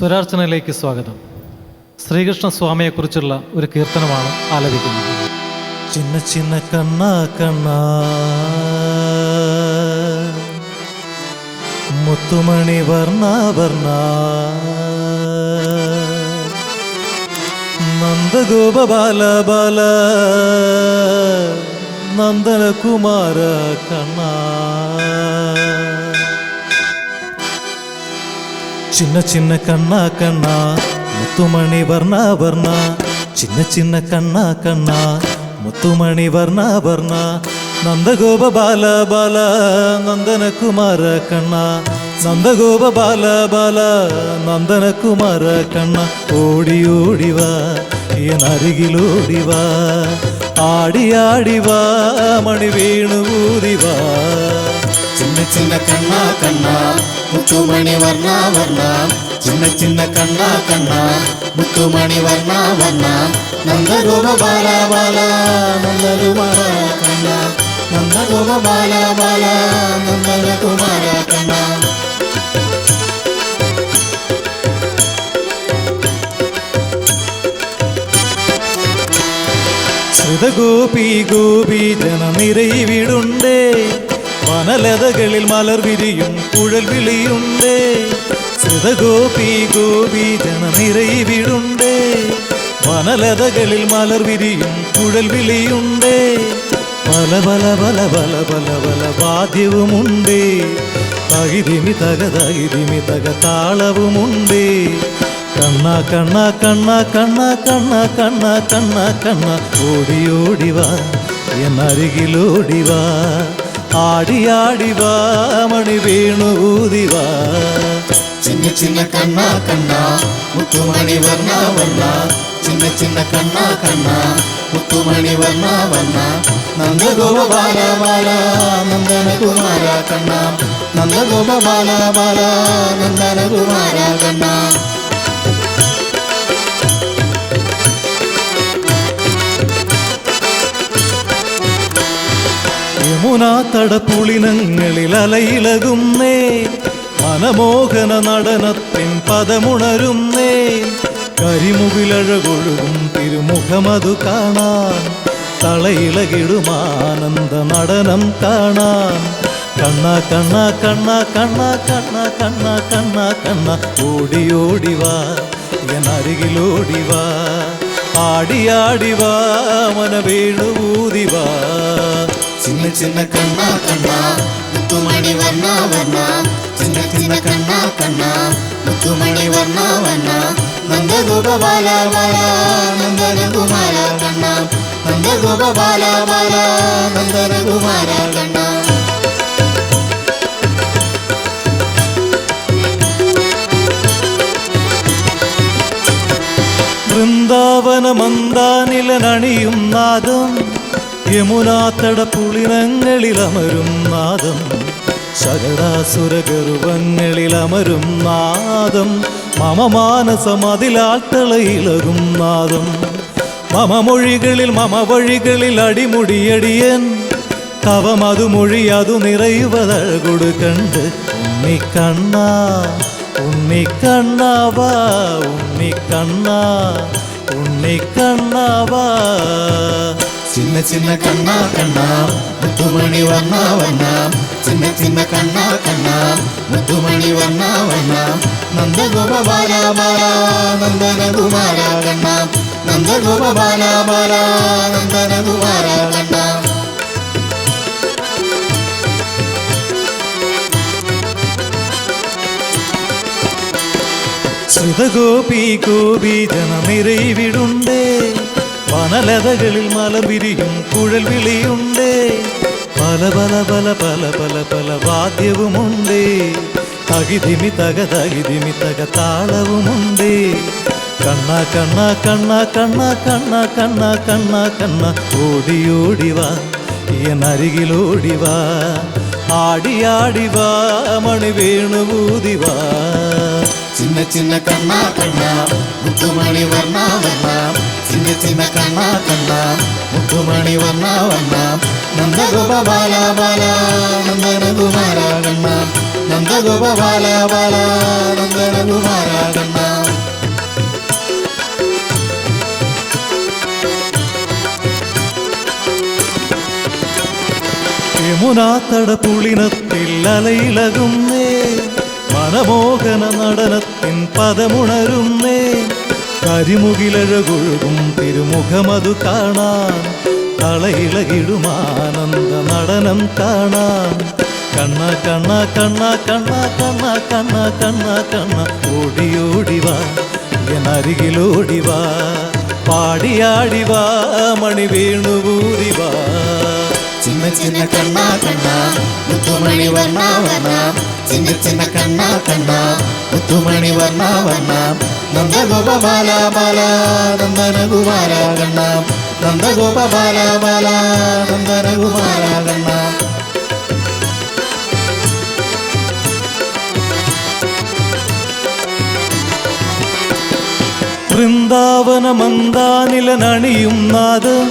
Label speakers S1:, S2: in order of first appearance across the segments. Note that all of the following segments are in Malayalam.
S1: സ്വരാർച്ചനയിലേക്ക് സ്വാഗതം. ശ്രീകൃഷ്ണ സ്വാമിയെക്കുറിച്ചുള്ള ഒരു കീർത്തനമാണ് ആലപിക്കുന്നത്. ചിന്ന ചിന്ന കണ്ണ കണ്ണ മുത്തുമണി വർണ്ണ വർണ്ണ നന്ദഗോപ ബാല ബാല നന്ദനകുമാര കണ്ണ చిన్న చిన్న కన్నా కన్నా ముత్తుమణి వర్ణ వర్ణ చిన్న చిన్న కన్నా కన్నా ముత్తుమణి వర్ణ వర్ణ నందగోప బాల బాల నందన కుమార కన్న నందగోప బాల బాల నందన కుమార కన్న ఓడి ఓడివా ఈయనరిగిలోడివా ఆడి ఆడివా మణి వేణు ఊదివా
S2: చిన్న చిన్న కన్నా కన్నా ముత్తుమణి వర్ణ వర్ణ చిన్న చిన్న కన్నా కన్నా ముత్తుమణి వర్ణ వర్ణ నందగోప బాల బాల నందకుమార కన్న నందగోప బాల బాల నందకుమార కన్న
S1: ശ്രുതഗോപി ഗോപി ജനനിരയിവിടുണ്ടേ വനലതകളിൽ മലർ വിരിയും കുഴൽ വിളിയുണ്ടേ ശ്രുതഗോപി ഗോപി ജനനിരയിവിടുണ്ടേ വനലതകളിൽ മലർ വിരിയും കുഴൽ വിളിയുണ്ടേ പല പല പല പല പല പല വാദ്യവുമുണ്ടേ തകിതിമി തക താളവുമുണ്ടേ കണ്ണ കണ്ണ കണ്ണ കണ്ണ കണ്ണ കണ്ണ കണ്ണ കണ്ണ ഓടി ഓടിവാ എന്നരികിലോടിവാ ആടി ആടിവാ മണി വേണു ഊതിവാ
S2: చిన్న చిన్న కన్నా కన్నా ముత్తుమణి వర్ణ వర్ణ చిన్న చిన్న కన్నా కన్నా ముత్తుమణి వర్ణ వర్ణ నందగోప బాల బాల నందన కుమార కన్న నందగోప బాల బాల నందన కుమార కన్న
S1: യമുനാ തടപ്പുളിനങ്ങളിൽ അലയിളകുന്നേ മനമോഹന നടനത്തിൻ പദമുണരുന്നേ കരിമുകിലഴകൊഴുകും തിരുമുഖമതു കാണാൻ തളയിളകിടുമാനന്ദ നടനം കാണാൻ കണ്ണ കണ്ണ കണ്ണ കണ്ണ കണ്ണ കണ്ണ കണ്ണ കണ്ണ ഓടി ഓടിവാ എന്നരികിലോടിവാ ആടി ആടിവാ മന വേണു ഊതിവാ
S2: చిన్న చిన్న కన్నా కన్నా ముత్తుమణి వర్ణ వర్ణ చిన్న చిన్న కన్నా కన్నా ముత్తుమణి వర్ణ వర్ణ నందగోప బాల బాల నందన కుమార కన్న నందగోప బాల బాల నందన కుమార కన్న
S1: വൃന്ദാവന മന്ദാനിലനണിയും നാദം യമുനാത്തട പുളിനങ്ങളിലമരും നാദം ശകടാസുര ഗർവങ്ങളിലമരും നാദം മമ മാനസമതിലാത്തളയിളകും നാദം മമ മൊഴികളിൽ മമ വഴികളിൽ അടിമുടിയടിയൻ തവമതു മൊഴി അതു നിറയുവതഴകൊടു കണ്ട് ഉണ്ണിക്കണ്ണ ഉണ്ണിക്കണ്ണവാ ഉണ്ണിക്കണ്ണ ഉണ്ണിക്കണ്ണവാ
S2: చిన్న చిన్న కన్నా కన్నా ముత్తుమణి వర్ణ వర్ణ చిన్న చిన్న కన్నా కన్నా ముత్తుమణి వర్ణ వర్ణ నందగోప బాల బాల నందన కుమార కన్న నందగోప బాల బాల నందన కుమార కన్న
S1: ശ്രുതഗോപി ഗോപി ജനനിരയിവിടുണ്ടേ വനലതകളിൽ മലർ വിരിയും കുഴൽ വിളിയുണ്ടേ പല പല പല പല പല പല വാദ്യവുമുണ്ടേ തകിതിമി തക താളവുമുണ്ടേ കണ്ണ കണ്ണ കണ്ണ കണ്ണ കണ്ണ കണ്ണ കണ്ണ കണ്ണ ഓടി ഓടിവാ എന്നരികിലോടിവാ ആടി ആടിവാ മണി വേണു ഊതിവാ
S2: చిన్న చిన్న కన్నా కన్నా ముత్తుమణి వర్ణ వర్ణ చిన్న చిన్న కన్నా కన్నా ముత్తుమణి వర్ణ వర్ణ నందగోప బాల బాల నందన కుమార కన్న నందగోప బాల బాల నందన కుమార కన్న
S1: യമുനാത്തട പുളിനത്തിൽ അലയിളകുന്നേ, മനമോഹന നടനത്തിൻ പദമുണരുന്നേ. കരിമുകിലഴകൊഴുകും തിരുമുഖമതു കാണാൻ, തളയിളകിടുമാനന്ദ നടനം കാണാൻ. കണ്ണ കണ്ണ കണ്ണ കണ്ണ കണ്ണ കണ്ണ കണ്ണ കണ്ണ ഓടിയോടിവാ എന്നരികിലോടിവാ, പാടിയാടിവാ മണി വേണുവൂരിവാ.
S2: ചിന്ന ചിന്ന കണ്ണ കണ്ണ മുത്തുമണി വർണ്ണ വർണ്ണ, ചിന്ന ചിന്ന കണ്ണ കണ്ണ മുത്തുമണി വർണ്ണ വർണ്ണ. നന്ദഗോപ ബാല ബാല നന്ദനകുമാര കണ്ണ, നന്ദഗോപ ബാല ബാല നന്ദനകുമാര കണ്ണ.
S1: വൃന്ദാവന മന്ദാനിലനണിയും നാദം,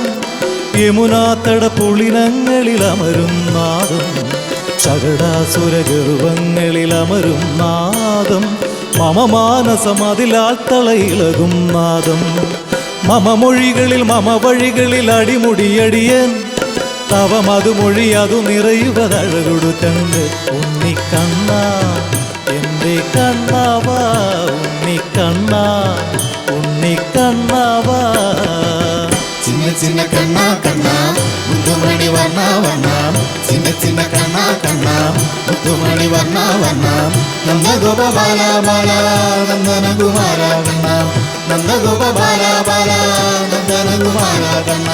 S1: യമുനാത്തട പുളിനങ്ങളിൽ അമരും നാദം. ശകടാസുര ഗർവങ്ങളിൽ അമരും നാദം, മമ മാനസമതിലാൽ തളയിളകും നാദം. മമ മൊഴികളിൽ മമ വഴികളിൽ അടിമുടിയടിയൻ, തവ മധുമൊഴി അതു നിറയുവതഴകൊടു കണ്ട്. ഉണ്ണിക്കണ്ണ എൻ്റെ കണ്ണാവാ, ഉണ്ണിക്കണ്ണ ഉണ്ണിക്കണ്ണാവാ.
S2: ചിന്ന ചിന്ന കണ്ണ കണ്ണ മുത്തുമണി വർണ്ണ വർണ്ണ, ചിന്ന ചിന്ന കണ്ണ കണ്ണ മുത്തുമണി വർണ്ണ വർണ്ണ. നന്ദഗോപ ബാല ബാല നന്ദനകുമാര കണ്ണ, നന്ദഗോപ ബാല ബാല നന്ദനകുമാര കണ്ണ.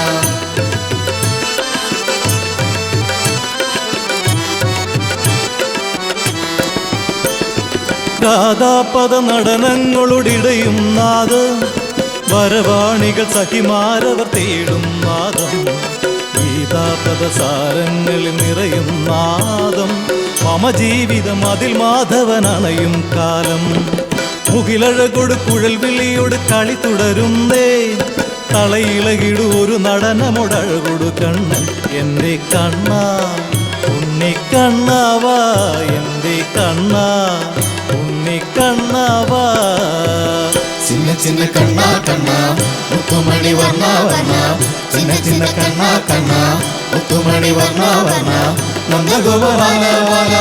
S1: രാധാപദ നടനങ്ങളോടിടയും നാദം, വരവാണികൾ സഖിമാരവർ തേടും നാദം. ഗീതാപദ സാരങ്ങളിൽ നിറയും നാദം, മമ ജീവിതം അതിൽ മാധവനണയും കാലം. മുകിലഴകൊടു കുഴൽ വിളിയോട് കളി തുടരുന്നേ, തളയിളകിടു ഒരു നടനമൊടഴകൊടു കണ്ണൻ. എൻ്റെ കണ്ണ ഉണ്ണിക്കണ്ണാവാ, എൻ്റെ കണ്ണ ഉണ്ണിക്കണ്ണാവാ.
S2: ചിന്ന ചിന്ന കണ്ണ കണ്ണ മുത്തുമണി വർണ്ണ വർണ്ണ, ചിന്ന ചിന്ന കണ്ണ കണ്ണ മുത്തുമണി വർണ്ണ വർണ്ണ. നന്ദഗോപ ബാല ബാല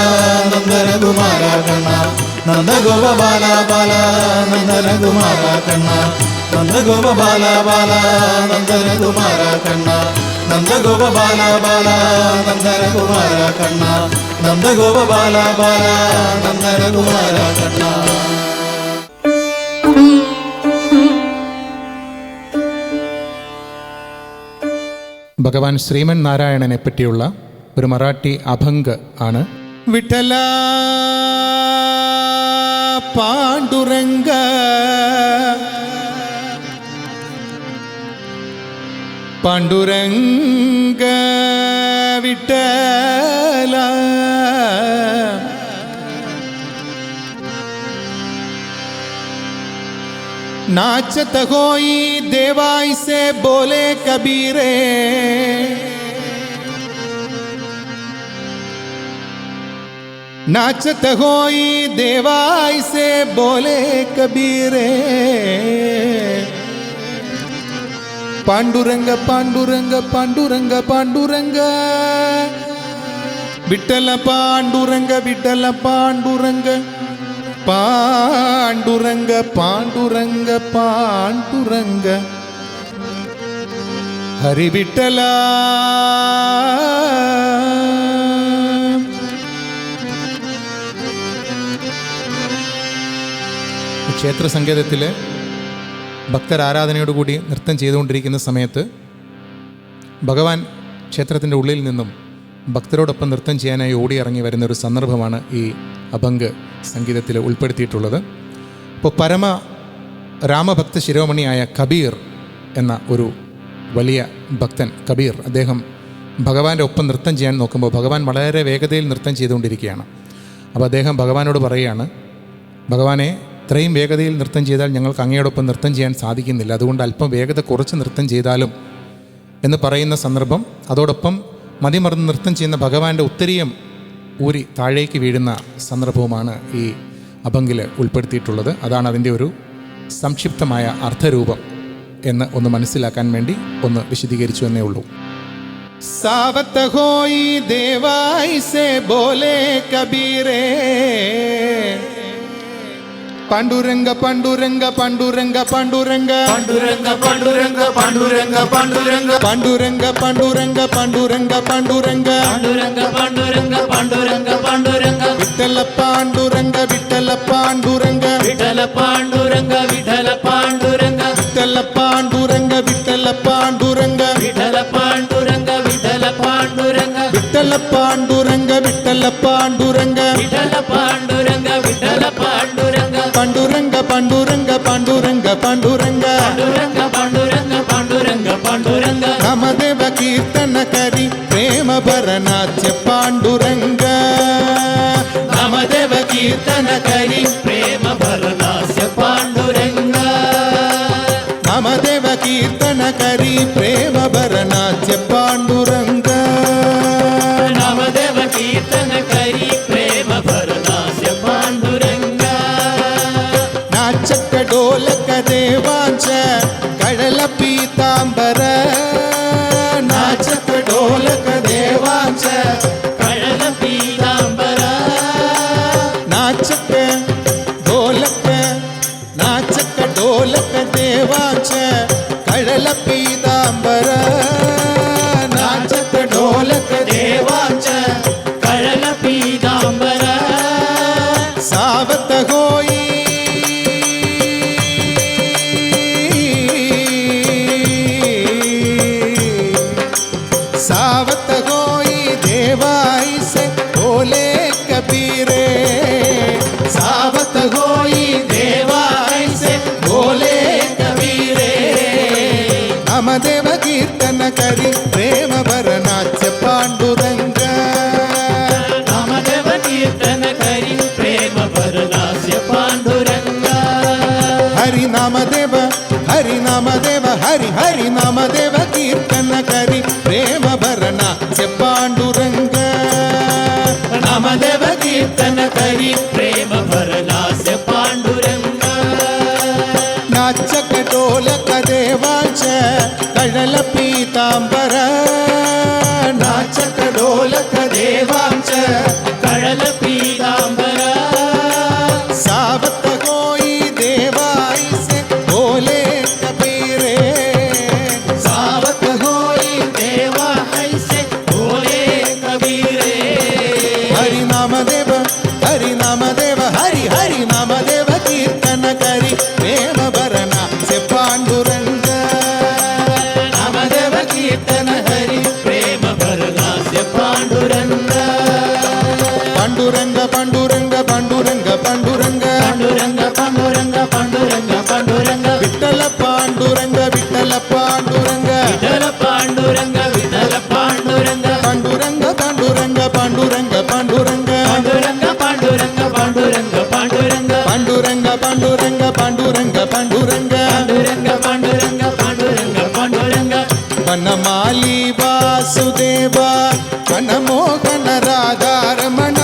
S2: നന്ദനകുമാര കണ്ണ, നന്ദഗോപ ബാല ബാല നന്ദനകുമാര കണ്ണ, നന്ദഗോപ ബാല ബാല നന്ദനകുമാര കണ്ണ, നന്ദഗോപ ബാല ബാല നന്ദനകുമാര കണ്ണ, നന്ദഗോപ ബാല ബാല നന്ദനകുമാര കണ്ണ.
S3: ഭഗവാൻ ശ്രീമൻ നാരായണനെ പറ്റിയുള്ള ഒരു മറാഠി അഭംഗ് ആണ്. വിഠല പാണ്ഡുരംഗ പാണ്ഡുരംഗ വിഠല नाचत होई देवाई से बोले कबीरे, नाचत होई देवाई से बोले कबीरे. पांडुरंग पांडुरंग पांडुरंग पांडुरंग विठ्ठल पांडुरंग विठ्ठल पांडुरंग पांडुरंग पांडुरंग पांडुरंग हरि विठ्ठला. ക്ഷേത്ര സങ്കേതത്തിൽ ഭക്തർ ആരാധനയോടുകൂടി നൃത്തം ചെയ്തുകൊണ്ടിരിക്കുന്ന സമയത്ത് ഭഗവാൻ ക്ഷേത്രത്തിൻ്റെ ഉള്ളിൽ നിന്നും ഭക്തരോടൊപ്പം നൃത്തം ചെയ്യാനായി ഓടിയിറങ്ങി വരുന്നൊരു സന്ദർഭമാണ് ഈ അഭംഗ് സംഗീതത്തിൽ ഉൾപ്പെടുത്തിയിട്ടുള്ളത്. ഇപ്പോൾ പരമ രാമഭക്ത ശിരോമണിയായ കബീർ എന്ന ഒരു വലിയ ഭക്തൻ കബീർ, അദ്ദേഹം ഭഗവാന്റെ ഒപ്പം നൃത്തം ചെയ്യാൻ നോക്കുമ്പോൾ ഭഗവാൻ വളരെ വേഗതയിൽ നൃത്തം ചെയ്തുകൊണ്ടിരിക്കുകയാണ്. അപ്പോൾ അദ്ദേഹം ഭഗവാനോട് പറയുകയാണ്, ഭഗവാനെ, ഇത്രയും വേഗതയിൽ നൃത്തം ചെയ്താൽ ഞങ്ങൾക്ക് അങ്ങയോടൊപ്പം നൃത്തം ചെയ്യാൻ സാധിക്കുന്നില്ല, അതുകൊണ്ട് അല്പം വേഗത കുറച്ച് നൃത്തം ചെയ്താലും എന്ന് പറയുന്ന സന്ദർഭം. അതോടൊപ്പം മതിമറന്ന് നൃത്തം ചെയ്യുന്ന ഭഗവാന്റെ ഉത്തരീയം ഊരി താഴേക്ക് വീഴുന്ന സന്ദർഭവുമാണ് ഈ അഭംഗിൽ ഉൾപ്പെടുത്തിയിട്ടുള്ളത്. അതാണ് അതിൻ്റെ ഒരു സംക്ഷിപ്തമായ അർത്ഥരൂപം എന്ന് ഒന്ന് മനസ്സിലാക്കാൻ വേണ്ടി ഒന്ന് വിശദീകരിച്ചു എന്നേ ഉള്ളൂ. सावत होई देवाई से बोले कबीरे पांडुरंग पांडुरंग पांडुरंग पांडुरंग
S2: पांडुरंग पांडुरंग पांडुरंग पांडुरंग
S3: पांडुरंग पांडुरंग पांडुरंग पांडुरंग
S2: पांडुरंग पांडुरंग पांडुरंग पांडुरंग
S3: विठ्ठल पांडुरंग विठ्ठल पांडुरंग
S2: विठ्ठल पांडुरंग विठ्ठल पांडुरंग
S3: विठ्ठल पांडुरंग विठ्ठल पांडुरंग
S2: विठ्ठल पांडुरंग विठ्ठल पांडुरंग
S3: विठ्ठल पांडुरंग विठ्ठल पांडुरंग
S2: विठ्ठल पांडुरंग विठ्ठल पांडुरंग
S3: पांडुरंग पांडुरंग पांडुरंग पांडुरंग
S2: पांडुरंग पांडुरंग पांडुरंग पांडुरंग
S3: नामदेव कीर्तन करी प्रेम भरनाथ्य पांडुरंग
S2: नामदेव कीर्तन करी प्रेम भरनास्य पांडुरंग
S3: नामदेव कीर्तन करी प्रेम भरनाथ्य पांडुरंग
S2: नामदेव कीर्तन करी प्रेम भरनास्य पांडुरंग
S3: नाचक डोलक देवांच कळल पीतांबर नाचक डोलक देवांच
S2: कळल पीतांबर
S3: नाचक ढोलक देवांच कळल पीतांबर नाचक ढोलक
S2: देवाच कळल पीतांबर
S3: सावत होई सावत होई देवाई से बोले कबीरे
S2: सावत होई देवाई से बोले कबीरे
S3: नामदेव कीर्तन करी प्रेम भरनाथ्य पांडुरंग
S2: नामदेव कीर्तन करी प्रेम भरनास्य पांडुरंग
S3: हरि नामदेव हरि नामदेव हरि हरि नामदेव कीर्तन करी प्रेम भरनाथ्य पांडुरंग
S2: नामदेव कीर्तन करी प्रेम भरनास्य पांडुरंग
S3: नाचक ढोलक देवांच कळल पीतांबर
S2: नाचक ढोलक देवांच कळल पीतांबर
S3: सावत होई देवाई से बोले कबीरे
S2: सावत होई देवाई से बोले कबीरे
S3: हरि नामदेव हरि नामदेव हरि हरि नामदेव कीर्तन करी प्रेम भरनाथ्य पांडुरंग
S2: नामदेव कीर्तन हरि प्रेम भरनास्य पांडुरंग
S3: पांडुरंग पांडुरंग पांडुरंग पांडुरंग
S2: पांडुरंग पांडुरंग पांडुरंग पांडुरंग
S3: विठ्ठल पांडुरंग विठ्ठल पांडुरंग
S2: विठ्ठल पांडुरंग विठ्ठल पांडुरंग
S3: पांडुरंग पांडुरंग पांडुरंग पांडुरंग
S2: पांडुरंग पांडुरंग पांडुरंग पांडुरंग
S3: पांडुरंग पांडुरंग पांडुरंग पांडुरंग
S2: पांडुरंग पांडुरंग पांडुरंग पांडुरंग
S3: वनमाली वासुदेवा वनमोहन राधारमण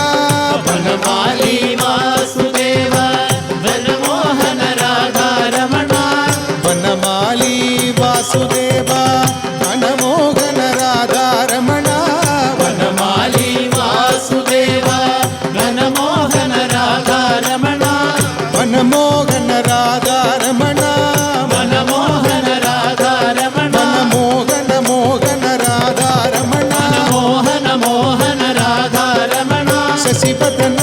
S2: वनमाली वासुदेव वनमोहन राधारमण
S3: वनमाली वासुदेवा वनमोहन राधारमण
S2: वनमाली वासुदेव वनमोहन राधारमण
S3: वनमोहन राधारमण
S2: मनमोहन राधारमण
S3: मनमोहन मोहन राधारमण
S2: मोहन मोहन राधारमण
S3: शशिपतन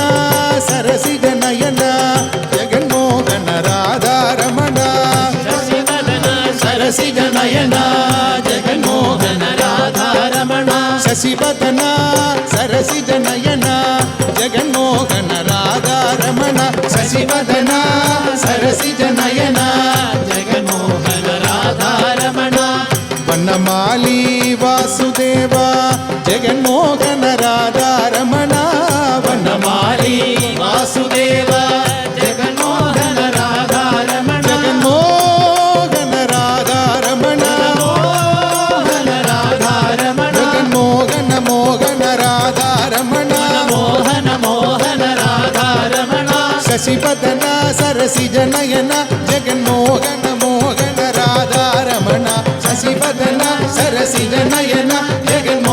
S3: सरसिज नयन जगन्मोहन राधारमण
S2: शशिवदन सरसिज नयन जगन्मोहन राधारमण
S3: शशिपतन सरसिज नयन जगन्मोहन राधारमण शशिवदन सरसिज नयन
S2: जगन्मोहन राधारमण
S3: वनमाली वासुदेवा जगन्मोहन राधारमण
S2: वनमाली वासुदेव जगन्मोहन राधारमण
S3: जगन्मोहन राधारमण
S2: मोहन राधारमण
S3: जगन्मोहन मोहन राधारमण
S2: मोहन मोहन राधारमण
S3: शशिपतन सरसिज नयन जगन्मोहन मोहन राधारमण शशिपतन सरसिज नयन जगन्मोहन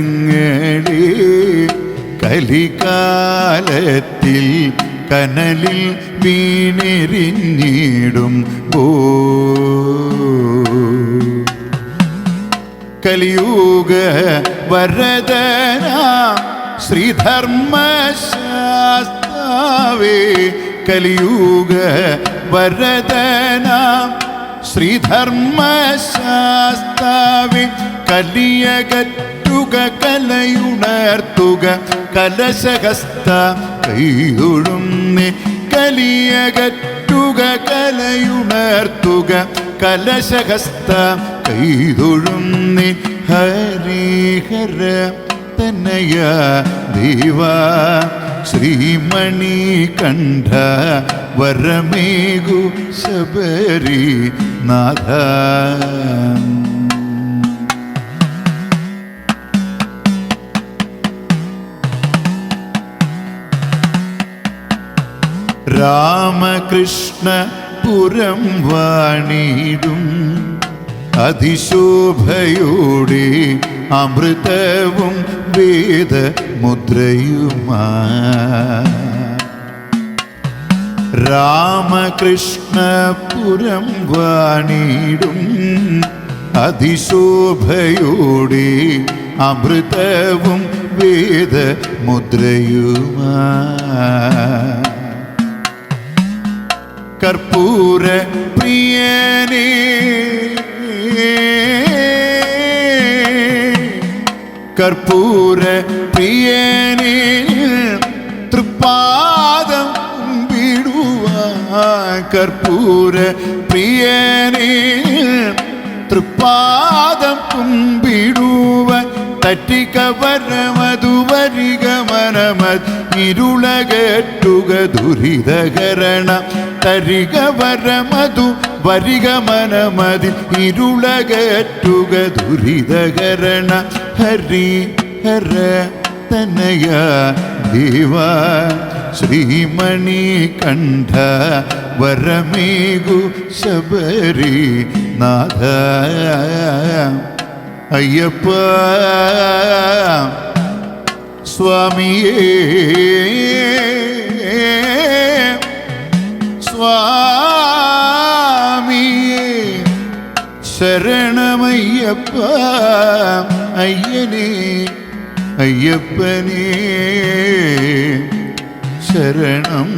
S4: കനലിൽ വീണെരിഞ്ഞിടും കലിയുഗ വരദനാം ശ്രീധർമ്മശാസ്താവേ കലിയുഗ വരദനാം ശ്രീധർമ്മശാസ്താവേ കലിയകറ്റുക കലയുണർത്തുക കലശഹസ്ത കൈതൊഴുന്നേ കലിയകറ്റുക കലയുണർത്തുക കലശഹസ്ത കൈതൊഴുന്നേ ഹരിഹര തനയ ദേവ ശ്രീമണി കണ്ഠ വരമേകു ശബരി നാഥ. രാമകൃഷ്ണ പുരം വാണിടും അതിശോഭയോടെ അമൃതവും വേദമുദ്രയുമാ രാമകൃഷ്ണപുരം വാണിടും അതിശോഭയോടെ അമൃതവും വേദമുദ്രയുമാ കർപ്പൂര പ്രിയനേ കർപ്പൂര പ്രിയനേ തൃപ്പാദം കുമ്പിടുവാൻ കർപ്പൂര പ്രിയനേ തൃപ്പാദം കുമ്പിടുവാൻ തട്ടിക്കവരമതു വരികമനമത് ഇരുളകറ്റുക ദുരിതകരണ തരിക വരമതു വരികമനമതിൽ ഇരുളകറ്റുക ദുരിതകരണ ഹരി ഹര തനയ ദേവ ശ്രീമണി കണ്ഠ വരമേകു ശബരി നാഥ. അയ്യപ്പ സ്വാമിയേ സ്വാമിയേ ശരണമയ്യപ്പ അയ്യനേ അയ്യപ്പനേ ശരണം.